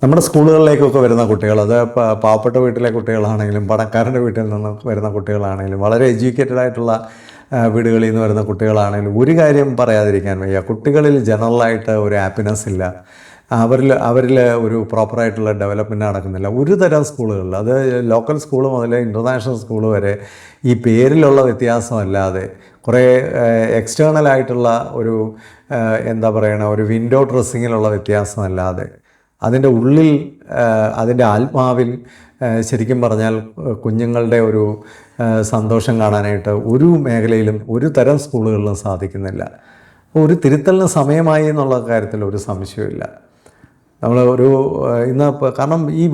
നമ്മുടെ സ്കൂളുകളിലേക്കൊക്കെ വരുന്ന കുട്ടികൾ, അത് പാവപ്പെട്ട വീട്ടിലെ കുട്ടികളാണെങ്കിലും പണക്കാരൻ്റെ വീട്ടിൽ നിന്ന് വരുന്ന കുട്ടികളാണെങ്കിലും വളരെ എഡ്യൂക്കേറ്റഡ് ആയിട്ടുള്ള വീടുകളിൽ നിന്ന് വരുന്ന കുട്ടികളാണെങ്കിലും ഒരു കാര്യം പറയാതിരിക്കാൻ വയ്യ. കുട്ടികളിൽ ജനറലായിട്ട് ഒരു ഹാപ്പിനെസ് ഇല്ല. അവരിൽ ഒരു പ്രോപ്പറായിട്ടുള്ള ഡെവലപ്മെൻറ്റ് നടക്കുന്നില്ല. ഒരു തരം സ്കൂളുകളിൽ, അത് ലോക്കൽ സ്കൂൾ മുതൽ ഇൻ്റർനാഷണൽ സ്കൂൾ വരെ, ഈ പേരിലുള്ള വ്യത്യാസമല്ലാതെ കുറേ എക്സ്റ്റേണലായിട്ടുള്ള ഒരു എന്താ പറയണ ഒരു വിൻഡോ ഡ്രസ്സിങ്ങിലുള്ള വ്യത്യാസമല്ലാതെ അതിൻ്റെ ഉള്ളിൽ, അതിൻ്റെ ആത്മാവിൽ ശരിക്കും പറഞ്ഞാൽ കുഞ്ഞുങ്ങളുടെ ഒരു സന്തോഷം കാണാനായിട്ട് ഒരു മേഖലയിലും ഒരു തരം സ്കൂളുകളിലും സാധിക്കുന്നില്ല. ഒരു തിരുത്തലിന് സമയമായി എന്നുള്ള കാര്യത്തിൽ ഒരു സംശയമില്ല. നമ്മൾ ഇന്ന് കാരണം ഈ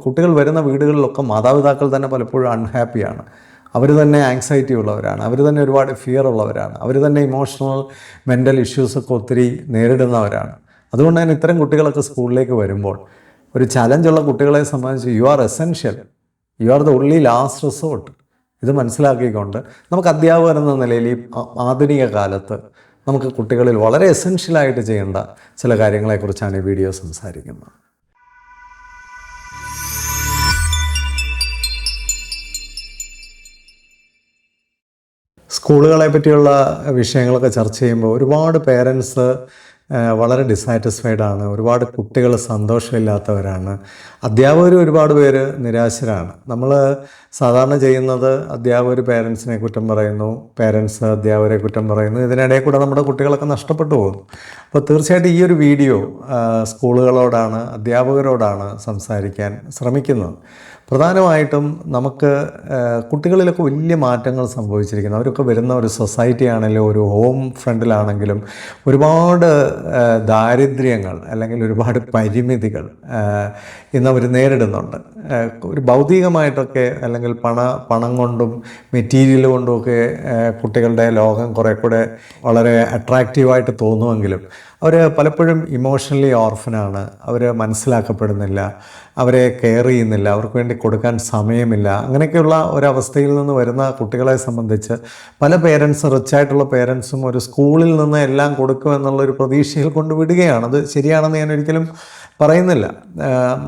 കുട്ടികൾ വരുന്ന വീടുകളിലൊക്കെ മാതാപിതാക്കൾ തന്നെ പലപ്പോഴും അൺഹാപ്പിയാണ്. അവർ തന്നെ ആങ്സൈറ്റി ഉള്ളവരാണ്, അവർ തന്നെ ഒരുപാട് ഫിയർ ഉള്ളവരാണ്, അവർ തന്നെ ഇമോഷണൽ മെൻ്റൽ ഇഷ്യൂസൊക്കെ ഒത്തിരി നേരിടുന്നവരാണ്. അതുകൊണ്ട് തന്നെ ഇത്തരം കുട്ടികളൊക്കെ സ്കൂളിലേക്ക് വരുമ്പോൾ ഒരു ചലഞ്ചുള്ള കുട്ടികളെ സംബന്ധിച്ച് you are essential, you are the only last resort. ഇത് മനസ്സിലാക്കിക്കൊണ്ട് നമുക്ക് അധ്യാപകർ എന്ന നിലയിൽ ഈ ആധുനിക കാലത്ത് നമുക്ക് കുട്ടികളിൽ വളരെ എസെൻഷ്യലായിട്ട് ചെയ്യേണ്ട ചില കാര്യങ്ങളെക്കുറിച്ചാണ് ഈ വീഡിയോ സംസാരിക്കുന്നത്. സ്കൂളുകളെ പറ്റിയുള്ള വിഷയങ്ങളൊക്കെ ചർച്ച ചെയ്യുമ്പോൾ ഒരുപാട് പേരൻസ് വളരെ ഡിസാറ്റിസ്ഫൈഡാണ്, ഒരുപാട് കുട്ടികൾ സന്തോഷമില്ലാത്തവരാണ്, അധ്യാപകർ ഒരുപാട് പേര് നിരാശരാണ്. നമ്മൾ സാധാരണ ചെയ്യുന്നത് അധ്യാപകർ പേരൻസിനെ കുറ്റം പറയുന്നു, പേരൻസ് അധ്യാപകരെ കുറ്റം പറയുന്നു. ഇതിനിടയിൽ കൂടെ നമ്മുടെ കുട്ടികളൊക്കെ നഷ്ടപ്പെട്ടു പോകുന്നു. അപ്പോൾ തീർച്ചയായിട്ടും ഈ ഒരു വീഡിയോ സ്കൂളുകളോടാണ്, അധ്യാപകരോടാണ് സംസാരിക്കാൻ ശ്രമിക്കുന്നത്. പ്രധാനമായിട്ടും നമുക്ക് കുട്ടികളിലൊക്കെ വലിയ മാറ്റങ്ങൾ സംഭവിച്ചിരിക്കുന്നു. അവരൊക്കെ വരുന്ന ഒരു സൊസൈറ്റി ആണെങ്കിലും ഒരു ഹോം ഫ്രണ്ടിലാണെങ്കിലും ഒരുപാട് ദാരിദ്ര്യങ്ങൾ അല്ലെങ്കിൽ ഒരുപാട് പരിമിതികൾ ഇന്നവർ നേരിടുന്നുണ്ട്. ഒരു ഭൗതികമായിട്ടൊക്കെ അല്ലെങ്കിൽ പണം കൊണ്ടും മെറ്റീരിയൽ കൊണ്ടുമൊക്കെ കുട്ടികളുടെ ലോകം കുറേ കൂടെ വളരെ അട്രാക്റ്റീവായിട്ട് തോന്നുമെങ്കിലും അവർ പലപ്പോഴും ഇമോഷണലി ഓർഫനാണ്. അവർ മനസ്സിലാക്കപ്പെടുന്നില്ല, അവരെ കെയർ ചെയ്യുന്നില്ല, അവർക്ക് വേണ്ടി കൊടുക്കാൻ സമയമില്ല. അങ്ങനെയൊക്കെയുള്ള ഒരവസ്ഥയിൽ നിന്ന് വരുന്ന കുട്ടികളെ സംബന്ധിച്ച് പല പേരൻസും, റിച്ചായിട്ടുള്ള പേരൻസും ഒരു സ്കൂളിൽ നിന്ന് എല്ലാം കൊടുക്കുമെന്നുള്ളൊരു പ്രതീക്ഷയിൽ കൊണ്ടുവിടുകയാണ്. അത് ശരിയാണെന്ന് ഞാൻ ഒരിക്കലും പറയുന്നില്ല.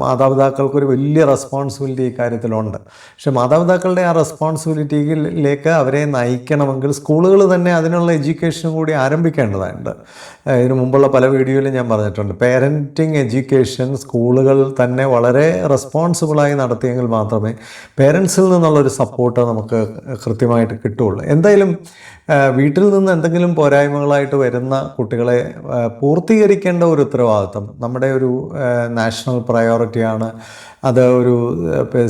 മാതാപിതാക്കൾക്കൊരു വലിയ റെസ്പോൺസിബിലിറ്റി ഈ കാര്യത്തിലുണ്ട്. പക്ഷേ മാതാപിതാക്കളുടെ ആ റെസ്പോൺസിബിലിറ്റിയിലേക്ക് അവരെ നയിക്കണമെങ്കിൽ സ്കൂളുകൾ തന്നെ അതിനുള്ള എഡ്യൂക്കേഷൻ കൂടി ആരംഭിക്കേണ്ടതുണ്ട്. ഇതിനു മുമ്പുള്ള പല വീഡിയോയിലും ഞാൻ പറഞ്ഞിട്ടുണ്ട്, പേരൻറ്റിങ് എഡ്യൂക്കേഷൻ സ്കൂളുകൾ തന്നെ വളരെ റെസ്പോൺസിബിളായി നടത്തിയെങ്കിൽ മാത്രമേ പേരൻസിൽ നിന്നുള്ളൊരു സപ്പോർട്ട് നമുക്ക് കൃത്യമായിട്ട് കിട്ടുകയുള്ളൂ. എന്തായാലും വീട്ടിൽ നിന്ന് എന്തെങ്കിലും പോരായ്മകളായിട്ട് വരുന്ന കുട്ടികളെ പൂർത്തീകരിക്കേണ്ട ഒരു ഉത്തരവാദിത്വം നമ്മുടെ ഒരു നാഷണൽ പ്രയോറിറ്റിയാണ്. അത് ഒരു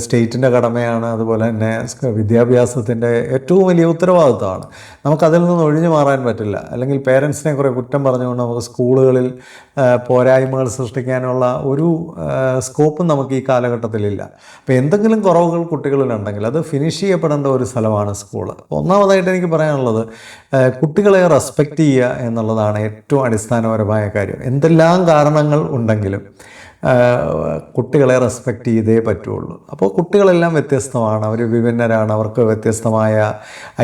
സ്റ്റേറ്റിൻ്റെ കടമയാണ്. അതുപോലെ തന്നെ വിദ്യാഭ്യാസത്തിൻ്റെ ഏറ്റവും വലിയ ഉത്തരവാദിത്വമാണ്. നമുക്കതിൽ നിന്ന് ഒഴിഞ്ഞു മാറാൻ പറ്റില്ല. അല്ലെങ്കിൽ പേരൻസിനെ കുറേ കുറ്റം പറഞ്ഞുകൊണ്ട് നമുക്ക് സ്കൂളുകളിൽ പോരായ്മകൾ സൃഷ്ടിക്കാനുള്ള ഒരു സ്കോപ്പും നമുക്ക് ഈ കാലഘട്ടത്തിലില്ല. അപ്പോൾ എന്തെങ്കിലും കുറവുകൾ കുട്ടികളിലുണ്ടെങ്കിൽ അത് ഫിനിഷ് ചെയ്യപ്പെടേണ്ട ഒരു സ്ഥലമാണ് സ്കൂൾ. ഒന്നാമതായിട്ട് എനിക്ക് പറയാനുള്ളത്, കുട്ടികളെ റെസ്പെക്റ്റ് ചെയ്യുക എന്നുള്ളതാണ് ഏറ്റവും അടിസ്ഥാനപരമായ കാര്യം. എന്തെല്ലാം കാരണങ്ങൾ ഉണ്ടെങ്കിലും കുട്ടികളെ റെസ്പെക്റ്റ് ചെയ്തേ പറ്റുള്ളൂ. അപ്പോൾ കുട്ടികളെല്ലാം വ്യത്യസ്തമാണ്, അവർ വിഭിന്നരാണ്, അവർക്ക് വ്യത്യസ്തമായ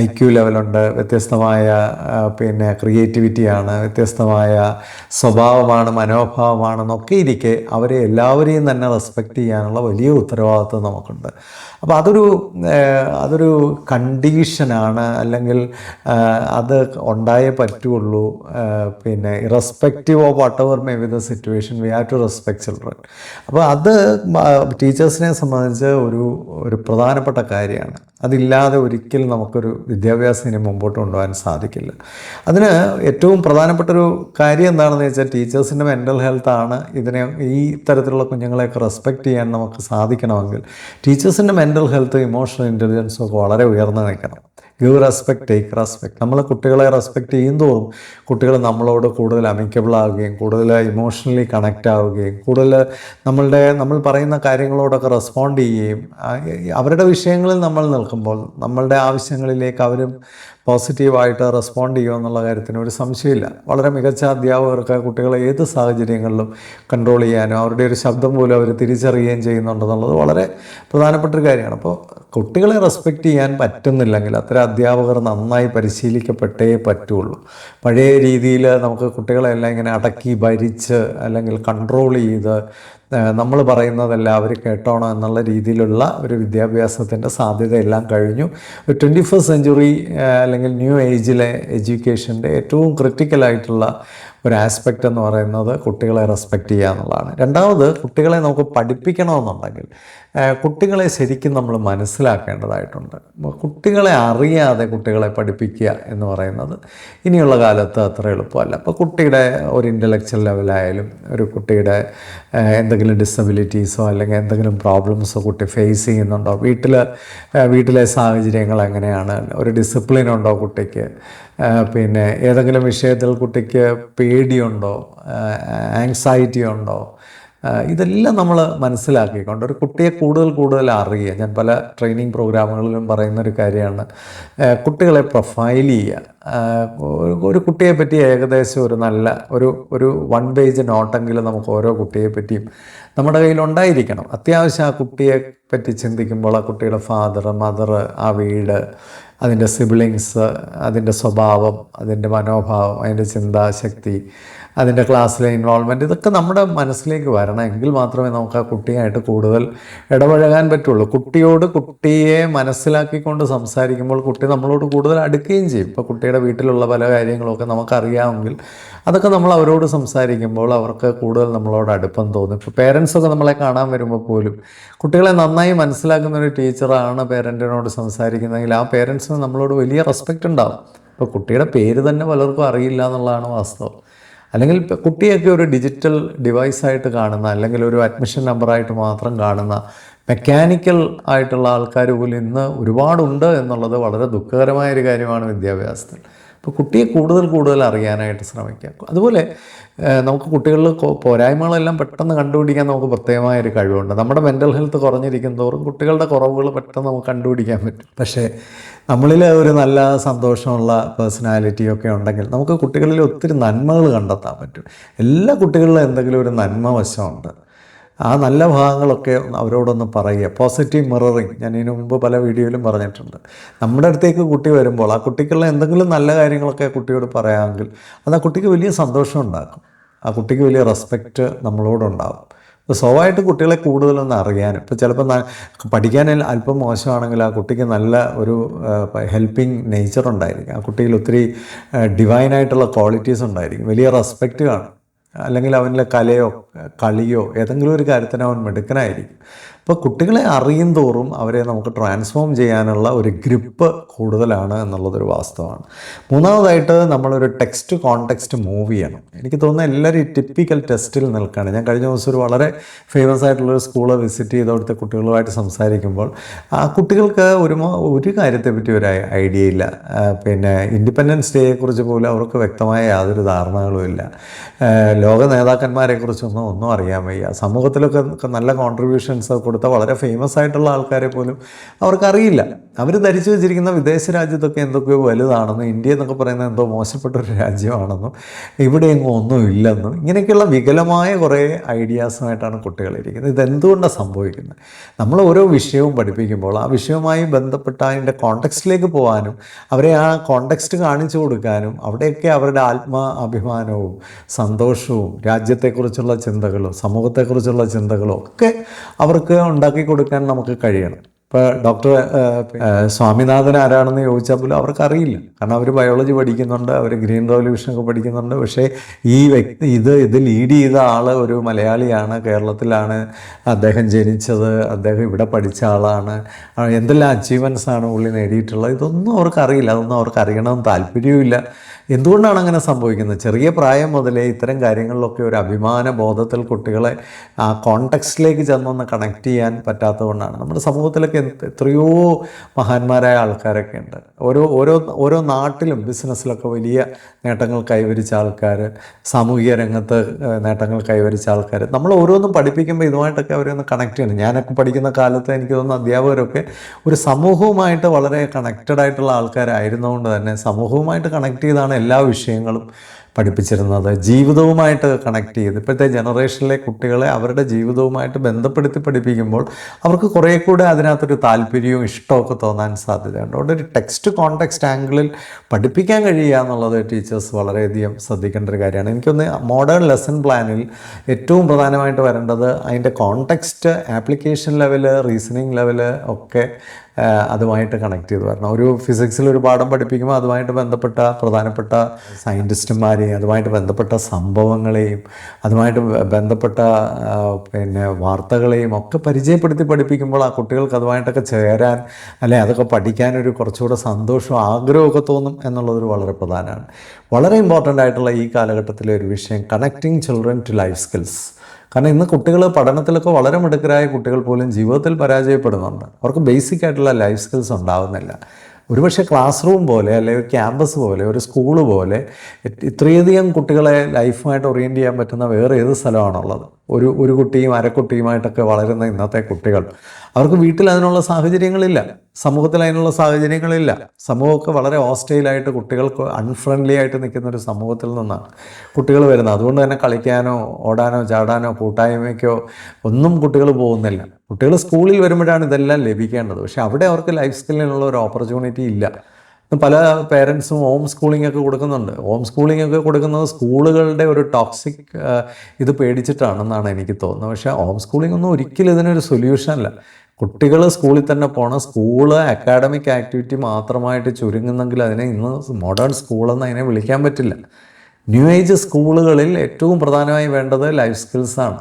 IQ ലെവലുണ്ട്, വ്യത്യസ്തമായ ക്രിയേറ്റിവിറ്റിയാണ്, വ്യത്യസ്തമായ സ്വഭാവമാണ്, മനോഭാവമാണെന്നൊക്കെ ഇരിക്കെ അവരെ എല്ലാവരെയും തന്നെ റെസ്പെക്റ്റ് ചെയ്യാനുള്ള വലിയ ഉത്തരവാദിത്വം നമുക്കുണ്ട്. അപ്പോൾ അതൊരു കണ്ടീഷനാണ്, അല്ലെങ്കിൽ അത് ഉണ്ടായേ പറ്റുള്ളൂ. Irrespective of whatever may be the situation, we have to respect children. അപ്പോൾ അത് ടീച്ചേഴ്സിനെ സംബന്ധിച്ച് ഒരു പ്രധാനപ്പെട്ട കാര്യമാണ്. അതില്ലാതെ ഒരിക്കലും നമുക്കൊരു വിദ്യാഭ്യാസം ഇനി മുമ്പോട്ട് കൊണ്ടുപോകാൻ സാധിക്കില്ല. അതിന് ഏറ്റവും പ്രധാനപ്പെട്ടൊരു കാര്യം എന്താണെന്ന് വെച്ചാൽ ടീച്ചേഴ്സിൻ്റെ മെൻ്റൽ ഹെൽത്താണ്. ഈ തരത്തിലുള്ള കുഞ്ഞുങ്ങളെയൊക്കെ റെസ്പെക്റ്റ് ചെയ്യാൻ നമുക്ക് സാധിക്കണമെങ്കിൽ ടീച്ചേഴ്സിൻ്റെ മെൻ്റൽ ഹെൽത്ത്, ഇമോഷണൽ ഇൻ്റലിജൻസും ഒക്കെ വളരെ ഉയർന്നു നിൽക്കണം. Give respect, take respect. നമ്മൾ കുട്ടികളെ റെസ്പെക്റ്റ് ചെയ്യുന്തോറും കുട്ടികൾ നമ്മളോട് കൂടുതൽ അമിക്കബിൾ ആവുകയും കൂടുതൽ ഇമോഷണലി കണക്റ്റ് ആവുകയും കൂടുതൽ നമ്മൾ പറയുന്ന കാര്യങ്ങളോടൊക്കെ റെസ്പോണ്ട് ചെയ്യുകയും അവരുടെ വിഷയങ്ങളിൽ നമ്മൾ നിൽക്കുമ്പോൾ നമ്മളുടെ ആവശ്യങ്ങളിലേക്ക് അവരും പോസിറ്റീവായിട്ട് റെസ്പോണ്ട് ചെയ്യുക എന്നുള്ള കാര്യത്തിന് ഒരു സംശയമില്ല. വളരെ മികച്ച അധ്യാപകർക്ക് കുട്ടികളെ ഏത് സാഹചര്യങ്ങളിലും കൺട്രോൾ ചെയ്യാനും അവരുടെ ഒരു ശബ്ദം പോലും അവർ തിരിച്ചറിയുകയും ചെയ്യുന്നുണ്ടെന്നുള്ളത് വളരെ പ്രധാനപ്പെട്ടൊരു കാര്യമാണ്. അപ്പോൾ കുട്ടികളെ റെസ്പെക്റ്റ് ചെയ്യാൻ പറ്റുന്നില്ലെങ്കിൽ, അത്തരം അധ്യാപകർ നന്നായി പരിശീലിക്കപ്പെട്ടേ പറ്റുള്ളൂ. പഴയ രീതിയിൽ നമുക്ക് കുട്ടികളെല്ലാം ഇങ്ങനെ അടക്കി ഭരിച്ച് അല്ലെങ്കിൽ കൺട്രോൾ ചെയ്ത് നമ്മൾ പറയുന്നതെല്ലാം അവർ കേട്ടോണം എന്നുള്ള രീതിയിലുള്ള ഒരു വിദ്യാഭ്യാസത്തിൻ്റെ സാധ്യതയെല്ലാം കഴിഞ്ഞു. 21st സെഞ്ച്വറി അല്ലെങ്കിൽ ന്യൂ ഏജിലെ എഡ്യൂക്കേഷൻ്റെ ഏറ്റവും ക്രിട്ടിക്കലായിട്ടുള്ള ഒരു ആസ്പെക്റ്റ് എന്ന് പറയുന്നത് കുട്ടികളെ റെസ്പെക്റ്റ് ചെയ്യുക എന്നുള്ളതാണ്. രണ്ടാമത്, കുട്ടികളെ നമുക്ക് പഠിപ്പിക്കണമെന്നുണ്ടെങ്കിൽ കുട്ടികളെ ശരിക്കും നമ്മൾ മനസ്സിലാക്കേണ്ടതായിട്ടുണ്ട്. കുട്ടികളെ അറിയാതെ കുട്ടികളെ പഠിപ്പിക്കുക എന്ന് പറയുന്നത് ഇനിയുള്ള കാലത്ത് അത്ര എളുപ്പമല്ല. അപ്പോൾ കുട്ടിയുടെ ഒരു ഇൻ്റലക്ച്വൽ ലെവലായാലും ഒരു കുട്ടിയുടെ എന്തെങ്കിലും ഡിസബിലിറ്റീസോ അല്ലെങ്കിൽ എന്തെങ്കിലും പ്രോബ്ലംസോ കുട്ടി ഫേസ് ചെയ്യുന്നുണ്ടോ, വീട്ടിലെ സാഹചര്യങ്ങൾ എങ്ങനെയാണ്, ഒരു ഡിസിപ്ലിൻ ഉണ്ടോ കുട്ടിക്ക്, പിന്നെ ഏതെങ്കിലും വിഷയത്തിൽ കുട്ടിക്ക് പേടിയുണ്ടോ, ആങ്സൈറ്റി ഉണ്ടോ, ഇതെല്ലാം നമ്മൾ മനസ്സിലാക്കിക്കൊണ്ട് ഒരു കുട്ടിയെ കൂടുതൽ അറിയുക. ഞാൻ പല ട്രെയിനിങ് പ്രോഗ്രാമുകളിലും പറയുന്നൊരു കാര്യമാണ് കുട്ടികളെ പ്രൊഫൈൽ ചെയ്യുക. ഒരു കുട്ടിയെ പറ്റി ഏകദേശം ഒരു നല്ല ഒരു 1 പേജ് നോട്ടെങ്കിലും നമുക്ക് ഓരോ കുട്ടിയെ പറ്റിയും നമ്മുടെ കയ്യിലുണ്ടായിരിക്കണം. അത്യാവശ്യം ആ കുട്ടിയെ പറ്റി ചിന്തിക്കുമ്പോൾ ആ കുട്ടിയുടെ ഫാദർ, മദർ, ആ വീട്, അതിൻ്റെ സിബ്ലിങ്സ്, അതിൻ്റെ സ്വഭാവം, അതിൻ്റെ മനോഭാവം, അതിൻ്റെ ചിന്താശക്തി, അതിൻ്റെ ക്ലാസ്സിലെ ഇൻവോൾവ്മെൻറ്റ്, ഇതൊക്കെ നമ്മുടെ മനസ്സിലേക്ക് വരണം. എങ്കിൽ മാത്രമേ നമുക്ക് ആ കുട്ടിയായിട്ട് കൂടുതൽ ഇടപഴകാൻ പറ്റുള്ളൂ. കുട്ടിയെ മനസ്സിലാക്കിക്കൊണ്ട് സംസാരിക്കുമ്പോൾ കുട്ടി നമ്മളോട് കൂടുതൽ അടുക്കുകയും ചെയ്യും. ഇപ്പോൾ കുട്ടിയുടെ വീട്ടിലുള്ള പല കാര്യങ്ങളൊക്കെ നമുക്കറിയാമെങ്കിൽ അതൊക്കെ നമ്മൾ അവരോട് സംസാരിക്കുമ്പോൾ അവർക്ക് കൂടുതൽ നമ്മളോട് അടുപ്പം തോന്നും. ഇപ്പോൾ പേരൻസൊക്കെ നമ്മളെ കാണാൻ വരുമ്പോൾ പോലും കുട്ടികളെ നന്നായി മനസ്സിലാക്കുന്ന ഒരു ടീച്ചറാണ് പേരൻറ്റിനോട് സംസാരിക്കുന്നതെങ്കിൽ ആ പേരൻസിന് നമ്മളോട് വലിയ റെസ്പെക്റ്റ് ഉണ്ടാകും. ഇപ്പോൾ കുട്ടിയുടെ പേര് തന്നെ പലർക്കും അറിയില്ല എന്നുള്ളതാണ് വാസ്തവം. അല്ലെങ്കിൽ കുട്ടിയൊക്കെ ഒരു ഡിജിറ്റൽ ഡിവൈസായിട്ട് കാണുന്ന, അല്ലെങ്കിൽ ഒരു അഡ്മിഷൻ നമ്പറായിട്ട് മാത്രം കാണുന്ന മെക്കാനിക്കൽ ആയിട്ടുള്ള ആൾക്കാർ പോലും ഇന്ന് ഒരുപാടുണ്ട് എന്നുള്ളത് വളരെ ദുഃഖകരമായൊരു കാര്യമാണ് വിദ്യാഭ്യാസത്തിൽ. അപ്പോൾ കുട്ടിയെ കൂടുതൽ അറിയാനായിട്ട് ശ്രമിക്കുക. അതുപോലെ നമുക്ക് കുട്ടികളിൽ പോരായ്മകളെല്ലാം പെട്ടെന്ന് കണ്ടുപിടിക്കാൻ നമുക്ക് പ്രത്യേകമായൊരു കഴിവുണ്ട്. നമ്മുടെ മെൻ്റൽ ഹെൽത്ത് കുറഞ്ഞിരിക്കും തോറും കുട്ടികളുടെ കുറവുകൾ പെട്ടെന്ന് നമുക്ക് കണ്ടുപിടിക്കാൻ പറ്റും. പക്ഷേ നമ്മളിൽ ഒരു നല്ല സന്തോഷമുള്ള പേഴ്സണാലിറ്റിയൊക്കെ ഉണ്ടെങ്കിൽ നമുക്ക് കുട്ടികളിൽ ഒത്തിരി നന്മകൾ കണ്ടെത്താൻ പറ്റും. എല്ലാ കുട്ടികളിലും എന്തെങ്കിലും ഒരു നന്മ വശമുണ്ട്. ആ നല്ല ഭാഗങ്ങളൊക്കെ അവരോടൊന്ന് പറയുക. പോസിറ്റീവ് മിററിങ് ഞാൻ ഇതിനു മുമ്പ് പല വീഡിയോയിലും പറഞ്ഞിട്ടുണ്ട്. നമ്മുടെ അടുത്തേക്ക് കുട്ടി വരുമ്പോൾ ആ കുട്ടിക്കുള്ള എന്തെങ്കിലും നല്ല കാര്യങ്ങളൊക്കെ കുട്ടിയോട് പറയാമെങ്കിൽ അത് ആ കുട്ടിക്ക് വലിയ സന്തോഷം ഉണ്ടാക്കും. ആ കുട്ടിക്ക് വലിയ റെസ്പെക്റ്റ് നമ്മളോടുണ്ടാകും. അപ്പോൾ സ്വാഭാവികമായിട്ട് കുട്ടികളെ കൂടുതലൊന്ന് അറിയാനും, ഇപ്പോൾ ചിലപ്പോൾ പഠിക്കാൻ അല്പം മോശമാണെങ്കിൽ ആ കുട്ടിക്ക് നല്ല ഒരു ഹെൽപ്പിംഗ് നേച്ചർ ഉണ്ടായിരിക്കും. ആ കുട്ടിയിൽ ഒത്തിരി ഡിവൈനായിട്ടുള്ള ക്വാളിറ്റീസ് ഉണ്ടായിരിക്കും. വലിയ റെസ്പെക്റ്റ് കാണും. അല്ലെങ്കിൽ അവനിലെ കലയോ കളിയോ ഏതെങ്കിലും ഒരു കാര്യത്തിന് അവൻ മിടുക്കനായിരിക്കും. അപ്പോൾ കുട്ടികളെ അറിയും തോറും അവരെ നമുക്ക് ട്രാൻസ്ഫോം ചെയ്യാനുള്ള ഒരു ഗ്രിപ്പ് കൂടുതലാണ് എന്നുള്ളതൊരു വാസ്തവമാണ്. മൂന്നാമതായിട്ട് നമ്മളൊരു ടെക്സ്റ്റ് കോണ്ടെക്സ്റ്റ് മൂവ് ചെയ്യണം. എനിക്ക് തോന്നുന്നത് എല്ലാവരും ഈ ടിപ്പിക്കൽ ടെസ്റ്റിൽ നിൽക്കുകയാണ്. ഞാൻ കഴിഞ്ഞ ദിവസം ഒരു വളരെ ഫേമസ് ആയിട്ടുള്ളൊരു സ്കൂള് വിസിറ്റ് ചെയ്ത് അവിടുത്തെ കുട്ടികളുമായിട്ട് സംസാരിക്കുമ്പോൾ ആ കുട്ടികൾക്ക് ഒരു കാര്യത്തെപ്പറ്റി ഒരു ഐഡിയ ഇല്ല. പിന്നെ ഇൻഡിപെൻഡൻസ് ഡേയെക്കുറിച്ച് പോലും അവർക്ക് വ്യക്തമായ യാതൊരു ധാരണകളുമില്ല. ലോക നേതാക്കന്മാരെക്കുറിച്ചൊന്നും ഒന്നും അറിയാൻ വയ്യ. സമൂഹത്തിലൊക്കെ നല്ല കോൺട്രിബ്യൂഷൻസ് കൊടുത്ത വളരെ ഫേമസ് ആയിട്ടുള്ള ആൾക്കാരെ പോലും അവർക്കറിയില്ല. അവർ ധരിച്ചു വെച്ചിരിക്കുന്ന വിദേശ രാജ്യത്തൊക്കെ എന്തൊക്കെയോ വലുതാണെന്നും ഇന്ത്യ എന്നൊക്കെ പറയുന്നത് എന്തോ മോശപ്പെട്ടൊരു രാജ്യമാണെന്നും ഇവിടെയെങ്ങും ഒന്നും ഇല്ലെന്നും ഇങ്ങനെയൊക്കെയുള്ള വികലമായ കുറേ ഐഡിയാസുമായിട്ടാണ് കുട്ടികളിരിക്കുന്നത്. ഇതെന്തുകൊണ്ടാണ് സംഭവിക്കുന്നത്? നമ്മൾ ഓരോ വിഷയവും പഠിപ്പിക്കുമ്പോൾ ആ വിഷയവുമായി ബന്ധപ്പെട്ട അതിൻ്റെ കോണ്ടെക്സ്റ്റിലേക്ക് പോകാനും അവരെ ആ കോണ്ടെക്സ്റ്റ് കാണിച്ചു കൊടുക്കാനും അവിടെയൊക്കെ അവരുടെ ആത്മാഭിമാനവും സന്തോഷവും രാജ്യത്തെക്കുറിച്ചുള്ള ചിന്തകളും സമൂഹത്തെക്കുറിച്ചുള്ള ചിന്തകളും ഒക്കെ അവർക്ക് ഉണ്ടാക്കി കൊടുക്കാൻ നമുക്ക് കഴിയണം. ഇപ്പോൾ ഡോക്ടർ സ്വാമിനാഥൻ ആരാണെന്ന് ചോദിച്ചാൽ പോലും അവർക്കറിയില്ല. കാരണം അവർ ബയോളജി പഠിക്കുന്നുണ്ട്, അവർ ഗ്രീൻ റവല്യൂഷനൊക്കെ പഠിക്കുന്നുണ്ട്. പക്ഷേ ഈ വ്യക്തി ഇത് ലീഡ് ചെയ്ത ആൾ ഒരു മലയാളിയാണ്, കേരളത്തിലാണ് അദ്ദേഹം ജനിച്ചത്, അദ്ദേഹം ഇവിടെ പഠിച്ച ആളാണ്, എന്തെല്ലാം അച്ചീവ്മെൻറ്റ്സാണ് പുള്ളി നേടിയിട്ടുള്ളത്, ഇതൊന്നും അവർക്കറിയില്ല. അതൊന്നും അവർക്ക് അറിയണമെന്ന് താല്പര്യവുമില്ല. എന്തുകൊണ്ടാണ് അങ്ങനെ സംഭവിക്കുന്നത്? ചെറിയ പ്രായം മുതലേ ഇത്തരം കാര്യങ്ങളിലൊക്കെ ഒരു അഭിമാന ബോധത്തിൽ കുട്ടികളെ ആ കോണ്ടെക്സ്റ്റിലേക്ക് ചെന്നൊന്ന് കണക്ട് ചെയ്യാൻ പറ്റാത്തതുകൊണ്ടാണ്. നമ്മുടെ സമൂഹത്തിലൊക്കെ എത്രയോ മഹാന്മാരായ ആൾക്കാരൊക്കെ ഉണ്ട്. ഓരോ നാട്ടിലും ബിസിനസ്സിലൊക്കെ വലിയ നേട്ടങ്ങൾ കൈവരിച്ച ആൾക്കാർ, സാമൂഹിക രംഗത്ത് നേട്ടങ്ങൾ കൈവരിച്ച ആൾക്കാർ. നമ്മൾ ഓരോന്നും പഠിപ്പിക്കുമ്പോൾ ഇതുമായിട്ടൊക്കെ അവരൊന്ന് കണക്ട് ചെയ്യണം. ഞാനൊക്കെ പഠിക്കുന്ന കാലത്ത് എനിക്ക് തോന്നുന്ന അധ്യാപകരൊക്കെ ഒരു സമൂഹവുമായിട്ട് വളരെ കണക്റ്റഡ് ആയിട്ടുള്ള ആൾക്കാരായിരുന്നതുകൊണ്ട് തന്നെ സമൂഹവുമായിട്ട് കണക്ട് ചെയ്താണ് അങ്ങനെയാണ് എല്ലാ വിഷയങ്ങളും പഠിപ്പിച്ചിരുന്നത്. ജീവിതവുമായിട്ട് കണക്ട് ചെയ്ത് ഇപ്പോഴത്തെ ജനറേഷനിലെ കുട്ടികളെ അവരുടെ ജീവിതവുമായിട്ട് ബന്ധപ്പെടുത്തി പഠിപ്പിക്കുമ്പോൾ അവർക്ക് കുറേ കൂടെ അതിനകത്തൊരു താല്പര്യവും ഇഷ്ടമൊക്കെ തോന്നാൻ സാധ്യതയുണ്ട്. അതുകൊണ്ട് ഒരു ടെക്സ്റ്റ് കോണ്ടെക്സ്റ്റ് ആംഗിളിൽ പഠിപ്പിക്കാൻ കഴിയുക എന്നുള്ളത് ടീച്ചേഴ്സ് വളരെയധികം ശ്രദ്ധിക്കേണ്ട ഒരു കാര്യമാണ്. എനിക്കൊന്ന് മോഡേൺ ലെസൺ പ്ലാനിൽ ഏറ്റവും പ്രധാനമായിട്ട് വരേണ്ടത് അതിൻ്റെ context, application level, reasoning level ഒക്കെ അതുമായിട്ട് കണക്ട് ചെയ്ത് വരണം. ഒരു ഫിസിക്സിൽ ഒരു പാഠം പഠിപ്പിക്കുമ്പോൾ അതുമായിട്ട് ബന്ധപ്പെട്ട പ്രധാനപ്പെട്ട സയൻറ്റിസ്റ്റുമാരെയും അതുമായിട്ട് ബന്ധപ്പെട്ട സംഭവങ്ങളെയും അതുമായിട്ട് ബന്ധപ്പെട്ട വാർത്തകളെയും ഒക്കെ പരിചയപ്പെടുത്തി പഠിപ്പിക്കുമ്പോൾ ആ കുട്ടികൾക്ക് അതുമായിട്ടൊക്കെ ചേരാൻ അതൊക്കെ പഠിക്കാനൊരു കുറച്ചുകൂടെ സന്തോഷവും ആഗ്രഹമൊക്കെ തോന്നും എന്നുള്ളതൊരു വളരെ പ്രധാനമാണ്. വളരെ ഇമ്പോർട്ടൻ്റ് ആയിട്ടുള്ള ഈ കാലഘട്ടത്തിലെ ഒരു വിഷയം connecting children to life skills. കാരണം ഇന്ന് കുട്ടികൾ പഠനത്തിലൊക്കെ വളരെ മിടുക്കരായ കുട്ടികൾ പോലും ജീവിതത്തിൽ പരാജയപ്പെടുന്നുണ്ട്. അവർക്ക് ബേസിക് ആയിട്ടുള്ള ലൈഫ് സ്കിൽസ് ഉണ്ടാവുന്നില്ല. ഒരുപക്ഷെ ക്ലാസ് റൂം പോലെ അല്ലെങ്കിൽ ഒരു ക്യാമ്പസ് പോലെ ഒരു സ്കൂള് പോലെ ഇത്രയധികം കുട്ടികളെ ലൈഫുമായിട്ട് ഓറിയൻറ്റ് ചെയ്യാൻ പറ്റുന്ന വേറെ ഏത് സ്ഥലമാണുള്ളത്? ഒരു കുട്ടിയും അരക്കുട്ടിയുമായിട്ടൊക്കെ വളരുന്ന ഇന്നത്തെ കുട്ടികൾ, അവർക്ക് വീട്ടിൽ അതിനുള്ള സാഹചര്യങ്ങളില്ല, സമൂഹത്തിൽ അതിനുള്ള സാഹചര്യങ്ങളില്ല. സമൂഹമൊക്കെ വളരെ ഹോസ്റ്റൈലായിട്ട് കുട്ടികൾക്ക് അൺഫ്രണ്ട്ലി ആയിട്ട് നിൽക്കുന്ന ഒരു സമൂഹത്തിൽ നിന്നാണ് കുട്ടികൾ വരുന്നത്. അതുകൊണ്ട് തന്നെ കളിക്കാനോ ഓടാനോ ചാടാനോ കൂട്ടായ്മയ്ക്കോ ഒന്നും കുട്ടികൾ പോകുന്നില്ല. കുട്ടികൾ സ്കൂളിൽ വരുമ്പോഴാണ് ഇതെല്ലാം ലഭിക്കേണ്ടത്. പക്ഷെ അവിടെ അവർക്ക് ലൈഫ് സ്കില്ലിനുള്ള ഒരു ഓപ്പർച്യൂണിറ്റി ഇല്ല. പല പേരൻസും ഹോം സ്കൂളിംഗ് ഒക്കെ കൊടുക്കുന്നുണ്ട്. ഹോം സ്കൂളിംഗ് ഒക്കെ കൊടുക്കുന്നത് സ്കൂളുകളുടെ ഒരു ടോക്സിക് ഇത് പേടിച്ചിട്ടാണെന്നാണ് എനിക്ക് തോന്നുന്നത്. പക്ഷേ ഹോം സ്കൂളിംഗ് ഒന്നും ഒരിക്കലും ഇതിനൊരു സൊല്യൂഷനല്ല. കുട്ടികൾ സ്കൂളിൽ തന്നെ പോകണം. സ്കൂള് അക്കാഡമിക് ആക്ടിവിറ്റി മാത്രമായിട്ട് ചുരുങ്ങുന്നെങ്കിൽ അതിനെ ഇന്ന് മോഡേൺ സ്കൂളെന്ന് അതിനെ വിളിക്കാൻ പറ്റില്ല. ന്യൂ ഏജ് സ്കൂളുകളിൽ ഏറ്റവും പ്രധാനമായി വേണ്ടത് ലൈഫ് സ്കിൽസാണ്.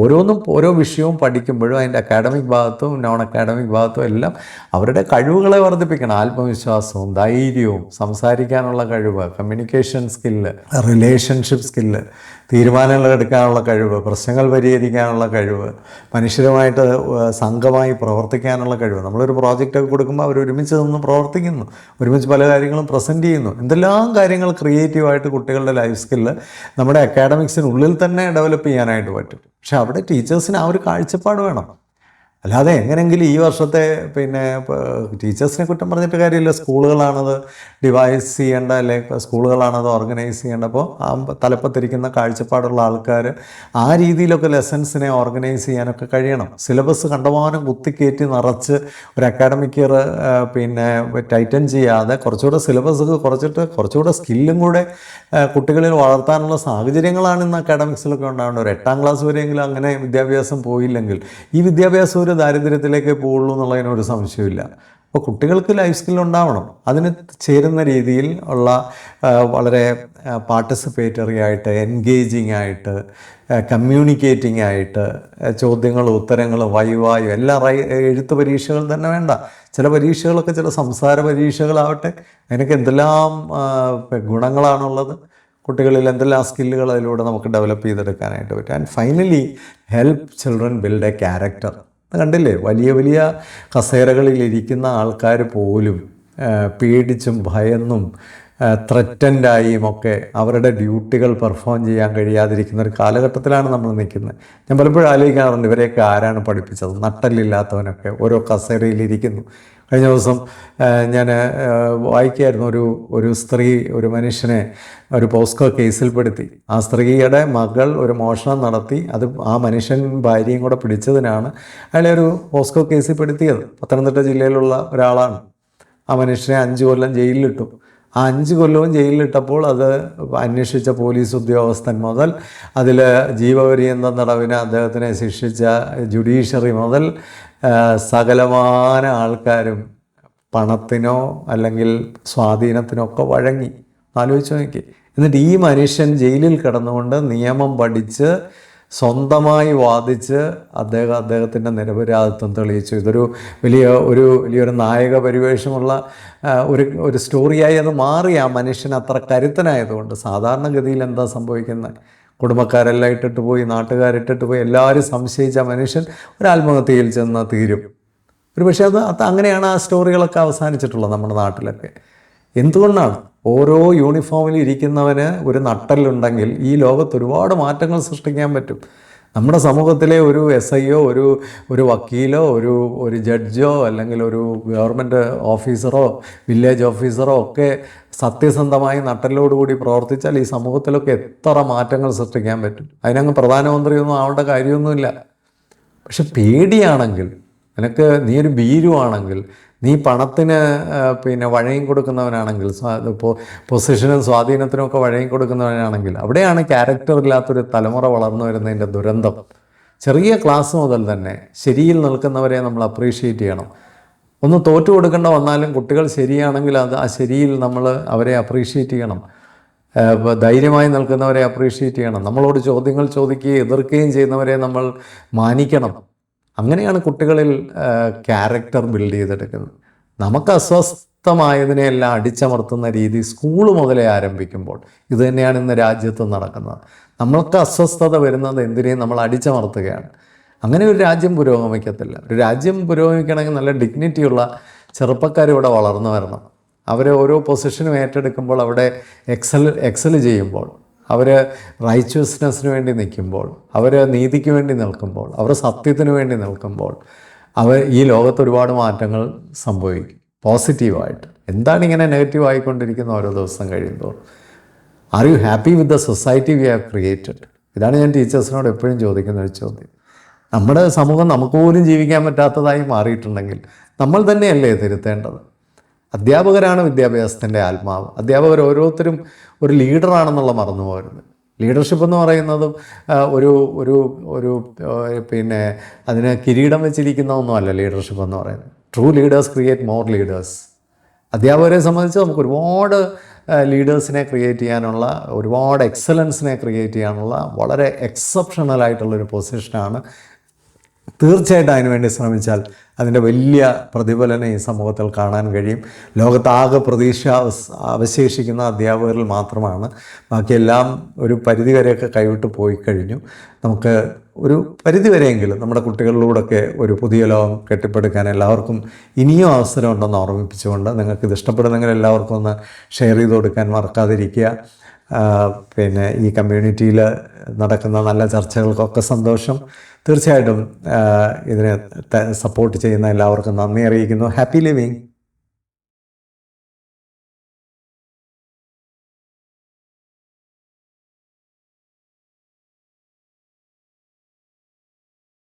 ഓരോ വിഷയവും പഠിക്കുമ്പോഴും അതിൻ്റെ അക്കാഡമിക് ഭാഗത്തും നോൺ അക്കാഡമിക് ഭാഗത്തും എല്ലാം അവരുടെ കഴിവുകളെ വർദ്ധിപ്പിക്കണം. ആത്മവിശ്വാസവും ധൈര്യവും സംസാരിക്കാനുള്ള കഴിവ്, കമ്മ്യൂണിക്കേഷൻ സ്കില്ല്, റിലേഷൻഷിപ്പ് സ്കില്ല്, തീരുമാനങ്ങൾ എടുക്കാനുള്ള കഴിവ്, പ്രശ്നങ്ങൾ പരിഹരിക്കാനുള്ള കഴിവ്, മനുഷ്യരുമായിട്ട് സംഘമായി പ്രവർത്തിക്കാനുള്ള കഴിവ്. നമ്മളൊരു പ്രോജക്റ്റൊക്കെ കൊടുക്കുമ്പോൾ അവർ ഒരുമിച്ച് നിന്ന് പ്രവർത്തിക്കുന്നു, ഒരുമിച്ച് പല കാര്യങ്ങളും പ്രസൻറ്റ് ചെയ്യുന്നു. എന്തെല്ലാം കാര്യങ്ങൾ ക്രിയേറ്റീവായിട്ട് കുട്ടികളുടെ ലൈഫ് സ്കില്ല് നമ്മുടെ അക്കാഡമിക്സിനുള്ളിൽ തന്നെ ഡെവലപ്പ് ചെയ്യാനായിട്ട് പറ്റും. പക്ഷെ അവിടെ ടീച്ചേഴ്സിന് ആ ഒരു കാഴ്ചപ്പാട് വേണം. അല്ലാതെ എങ്ങനെയെങ്കിലും ഈ വർഷത്തെ ടീച്ചേഴ്സിനെ കുറ്റം പറഞ്ഞിട്ട് കാര്യമില്ല. സ്കൂളുകളാണത് ഡിവൈസ് ചെയ്യേണ്ട, അല്ലെങ്കിൽ സ്കൂളുകളാണത് ഓർഗനൈസ് ചെയ്യേണ്ട. അപ്പോൾ ആ തലപ്പത്തിരിക്കുന്ന കാഴ്ചപ്പാടുള്ള ആൾക്കാർ ആ രീതിയിലൊക്കെ ലെസൺസിനെ ഓർഗനൈസ് ചെയ്യാനൊക്കെ കഴിയണം. സിലബസ് കണ്ടമാനം കുത്തിക്കയറ്റി നിറച്ച് ഒരു അക്കാഡമിക് ഇയർ ടൈറ്റൻ ചെയ്യാതെ കുറച്ചുകൂടെ സിലബസ് കുറച്ചിട്ട് കുറച്ചുകൂടെ സ്കില്ലും കൂടെ കുട്ടികളിൽ വളർത്താനുള്ള സാഹചര്യങ്ങളാണ് ഇന്ന് അക്കാഡമിക്സിലൊക്കെ ഉണ്ടാവേണ്ടത്. ഒരു 8ാം ക്ലാസ് വരെയെങ്കിലും അങ്ങനെ വിദ്യാഭ്യാസം പോയില്ലെങ്കിൽ ഈ വിദ്യാഭ്യാസം ഒരു ദാരിദ്ര്യത്തിലേക്ക് പോകുള്ളൂ എന്നുള്ളതിനൊരു സംശയമില്ല. അപ്പോൾ കുട്ടികൾക്ക് ലൈഫ് സ്കിൽ ഉണ്ടാവണം. അതിന് ചേരുന്ന രീതിയിൽ ഉള്ള വളരെ പാർട്ടിസിപ്പേറ്ററി ആയിട്ട്, എൻഗേജിങ് ആയിട്ട്, കമ്മ്യൂണിക്കേറ്റിംഗ് ആയിട്ട്, ചോദ്യങ്ങളും ഉത്തരങ്ങളും വൈവായും എല്ലാം എഴുത്ത് പരീക്ഷകൾ തന്നെ വേണ്ട. ചില പരീക്ഷകളൊക്കെ ചില സംസാര പരീക്ഷകളാവട്ടെ, അതിനൊക്കെ എന്തെല്ലാം ഗുണങ്ങളാണുള്ളത്. കുട്ടികളിൽ എന്തെല്ലാം സ്കില്ലുകൾ അതിലൂടെ നമുക്ക് ഡെവലപ്പ് ചെയ്തെടുക്കാനായിട്ട് പറ്റും. And finally help children build A character. കണ്ടില്ലേ, വലിയ വലിയ കസേരകളിലിരിക്കുന്ന ആൾക്കാർ പോലും പേടിച്ചും ഭയന്നും ത്രറ്റൻഡായും ഒക്കെ അവരുടെ ഡ്യൂട്ടികൾ പെർഫോം ചെയ്യാൻ കഴിയാതിരിക്കുന്ന ഒരു കാലഘട്ടത്തിലാണ് നമ്മൾ നിൽക്കുന്നത്. ഞാൻ പലപ്പോഴും ആലോചിക്കാറുണ്ട്, ഇവരെയൊക്കെ ആരാണ് പഠിപ്പിച്ചത്? നട്ടലില്ലാത്തവനൊക്കെ ഓരോ കസേരയിലിരിക്കുന്നു. കഴിഞ്ഞ ദിവസം ഞാൻ വായിക്കുകയായിരുന്നു, ഒരു സ്ത്രീ ഒരു മനുഷ്യനെ ഒരു പോസ്കോ കേസിൽപ്പെടുത്തി. ആ സ്ത്രീയുടെ മകൾ ഒരു മോഷണം നടത്തി, അത് ആ മനുഷ്യൻ ഭാര്യയും കൂടെ പിടിച്ചതിനാണ് അയാളെ ഒരു പോസ്കോ കേസിൽ പെടുത്തിയത്. പത്തനംതിട്ട ജില്ലയിലുള്ള ഒരാളാണ്. ആ മനുഷ്യനെ 5 കൊല്ലം ജയിലിലിട്ടു. ആ 5 കൊല്ലവും ജയിലിലിട്ടപ്പോൾ അത് അന്വേഷിച്ച പോലീസ് ഉദ്യോഗസ്ഥൻ മുതൽ അതിൽ ജീവപര്യന്ത തടവിന് അദ്ദേഹത്തിനെ ശിക്ഷിച്ച ജുഡീഷ്യറി മുതൽ സകലമാന ആൾക്കാരും പണത്തിനോ അല്ലെങ്കിൽ സ്വാധീനത്തിനോ ഒക്കെ വഴങ്ങി. ആലോചിച്ച് നോക്കി. എന്നിട്ട് ഈ മനുഷ്യൻ ജയിലിൽ കിടന്നുകൊണ്ട് നിയമം പഠിച്ച് സ്വന്തമായി വാദിച്ച് അദ്ദേഹത്തിൻ്റെ നിരപരാധിത്വം തെളിയിച്ചു. ഇതൊരു വലിയൊരു നായക പരിവേഷമുള്ള ഒരു സ്റ്റോറിയായി അത് മാറി. ആ മനുഷ്യൻ അത്ര കരുത്തനായതുകൊണ്ട്. സാധാരണഗതിയിൽ എന്താ സംഭവിക്കുന്നത്? കുടുംബക്കാരെല്ലാം ഇട്ടിട്ട് പോയി, നാട്ടുകാരിട്ടിട്ട് പോയി, എല്ലാവരും സംശയിച്ച മനുഷ്യൻ ഒരു ആത്മഹത്യയിൽ ചെന്ന് തീരും. പക്ഷേ അത് അങ്ങനെയാണ് ആ സ്റ്റോറികളൊക്കെ അവസാനിച്ചിട്ടുള്ളത് നമ്മുടെ നാട്ടിലൊക്കെ. എന്തുകൊണ്ടാണ്? ഓരോ യൂണിഫോമിൽ ഇരിക്കുന്നവന് ഒരു നട്ടലുണ്ടെങ്കിൽ ഈ ലോകത്ത് ഒരുപാട് മാറ്റങ്ങൾ സൃഷ്ടിക്കാൻ പറ്റും. നമ്മുടെ സമൂഹത്തിലെ ഒരു SIയോ ഒരു വക്കീലോ ഒരു ജഡ്ജോ അല്ലെങ്കിൽ ഒരു ഗവൺമെൻറ് ഓഫീസറോ വില്ലേജ് ഓഫീസറോ ഒക്കെ സത്യസന്ധമായി നട്ടലോടുകൂടി പ്രവർത്തിച്ചാൽ ഈ സമൂഹത്തിലൊക്കെ എത്ര മാറ്റങ്ങൾ സൃഷ്ടിക്കാൻ പറ്റും. അതിനങ്ങ് പ്രധാനമന്ത്രിയൊന്നും ആവേണ്ട കാര്യമൊന്നുമില്ല. പക്ഷെ പേടിയാണെങ്കിൽ, നീ ഒരു ഭീരുവാണെങ്കിൽ, നീ പണത്തിന് പിന്നെ വഴയും കൊടുക്കുന്നവനാണെങ്കിൽ, പൊസിഷനും സ്വാധീനത്തിനും ഒക്കെ വഴയും കൊടുക്കുന്നവനാണെങ്കിൽ, അവിടെയാണ് ക്യാരക്ടർ ഇല്ലാത്തൊരു തലമുറ വളർന്നു വരുന്നതിൻ്റെ ദുരന്തം. ചെറിയ ക്ലാസ് മുതൽ തന്നെ ശരിയിൽ നിൽക്കുന്നവരെ നമ്മൾ അപ്രീഷിയേറ്റ് ചെയ്യണം. ഒന്ന് തോറ്റു കൊടുക്കേണ്ട വന്നാലും കുട്ടികൾ ശരിയാണെങ്കിൽ ആ ശരിയിൽ നമ്മൾ അവരെ അപ്രീഷിയേറ്റ് ചെയ്യണം. ധൈര്യമായി നിൽക്കുന്നവരെ അപ്രീഷിയേറ്റ് ചെയ്യണം. നമ്മളോട് ചോദ്യങ്ങൾ ചോദിക്കുകയും എതിർക്കുകയും ചെയ്യുന്നവരെ നമ്മൾ മാനിക്കണം. അങ്ങനെയാണ് കുട്ടികളിൽ ക്യാരക്ടർ ബിൽഡ് ചെയ്തെടുക്കുന്നത്. നമുക്ക് അസ്വസ്ഥമായതിനെയെല്ലാം അടിച്ചമർത്തുന്ന രീതി സ്കൂൾ മുതലേ ആരംഭിക്കുമ്പോൾ ഇത് തന്നെയാണ് ഇന്ന് രാജ്യത്ത് നടക്കുന്നത്. നമ്മൾക്ക് അസ്വസ്ഥത വരുന്നത് എന്തിനേയും നമ്മൾ അടിച്ചമർത്തുകയാണ്. അങ്ങനെ ഒരു രാജ്യം പുരോഗമിക്കത്തില്ല. ഒരു രാജ്യം പുരോഗമിക്കണമെങ്കിൽ നല്ല ഡിഗ്നിറ്റിയുള്ള ചെറുപ്പക്കാർ ഇവിടെ വളർന്നു വരണം. അവർ ഓരോ പൊസിഷനും ഏറ്റെടുക്കുമ്പോൾ അവിടെ എക്സൽ ചെയ്യുമ്പോൾ, അവർ റൈച്വസ്നെസ്സിന് വേണ്ടി നിൽക്കുമ്പോൾ, അവർ നീതിക്ക് വേണ്ടി നിൽക്കുമ്പോൾ, അവർ സത്യത്തിന് വേണ്ടി നിൽക്കുമ്പോൾ ഈ ലോകത്ത് ഒരുപാട് മാറ്റങ്ങൾ സംഭവിക്കും പോസിറ്റീവായിട്ട്. എന്താണ് ഇങ്ങനെ നെഗറ്റീവ് ആയിക്കൊണ്ടിരിക്കുന്ന ഓരോ ദിവസം കഴിയുമ്പോൾ? Are you happy with the society we have created? ഇതാണ് ഞാൻ ടീച്ചേഴ്സിനോട് എപ്പോഴും ചോദിക്കുന്ന ഒരു ചോദ്യം. നമ്മുടെ സമൂഹം നമുക്ക് പോലും ജീവിക്കാൻ പറ്റാത്തതായി മാറിയിട്ടുണ്ടെങ്കിൽ നമ്മൾ തന്നെയല്ലേ തിരുത്തേണ്ടത്? അധ്യാപകരാണ് വിദ്യാഭ്യാസത്തിൻ്റെ ആത്മാവ്. അധ്യാപകർ ഓരോരുത്തരും ഒരു ലീഡറാണെന്നുള്ള മറന്നു പോകരുത്. ലീഡർഷിപ്പ് എന്ന് പറയുന്നതും പിന്നെ അതിന് കിരീടം വെച്ചിരിക്കുന്ന ഒന്നുമല്ല ലീഡർഷിപ്പ് എന്ന് പറയുന്നത്. True leaders create more leaders. അധ്യാപകരെ സംബന്ധിച്ച് നമുക്ക് ഒരുപാട് ലീഡേഴ്സിനെ ക്രിയേറ്റ് ചെയ്യാനുള്ള, ഒരുപാട് എക്സലൻസിനെ ക്രിയേറ്റ് ചെയ്യാനുള്ള വളരെ എക്സെപ്ഷണലായിട്ടുള്ളൊരു പൊസിഷനാണ്. തീർച്ചയായിട്ടും അതിനുവേണ്ടി ശ്രമിച്ചാൽ അതിൻ്റെ വലിയ പ്രതിഫലനം ഈ സമൂഹത്തിൽ കാണാൻ കഴിയും. ലോകത്താകെ പ്രതീക്ഷ അവശേഷിക്കുന്ന അധ്യാപകരിൽ മാത്രമാണ്. ബാക്കിയെല്ലാം ഒരു പരിധിവരെയൊക്കെ കൈവിട്ട് പോയി കഴിഞ്ഞു. നമുക്ക് ഒരു പരിധിവരെയെങ്കിലും നമ്മുടെ കുട്ടികളിലൂടെയൊക്കെ ഒരു പുതിയ ലോകം കെട്ടിപ്പടുക്കാൻ എല്ലാവർക്കും ഇനിയും അവസരമുണ്ടെന്ന് ഓർമ്മിപ്പിച്ചുകൊണ്ട്, നിങ്ങൾക്കിത് ഇഷ്ടപ്പെടുന്നെങ്കിൽ എല്ലാവർക്കും ഒന്ന് ഷെയർ ചെയ്ത് കൊടുക്കാൻ മറക്കാതിരിക്കുക. പിന്നെ ഈ കമ്മ്യൂണിറ്റിയിൽ നടക്കുന്ന നല്ല ചർച്ചകൾക്കൊക്കെ സന്തോഷം. തീർച്ചയായിട്ടും ഇതിനെ സപ്പോർട്ട് ചെയ്യുന്ന എല്ലാവർക്കും നന്ദി അറിയിക്കുന്നു. Happy living.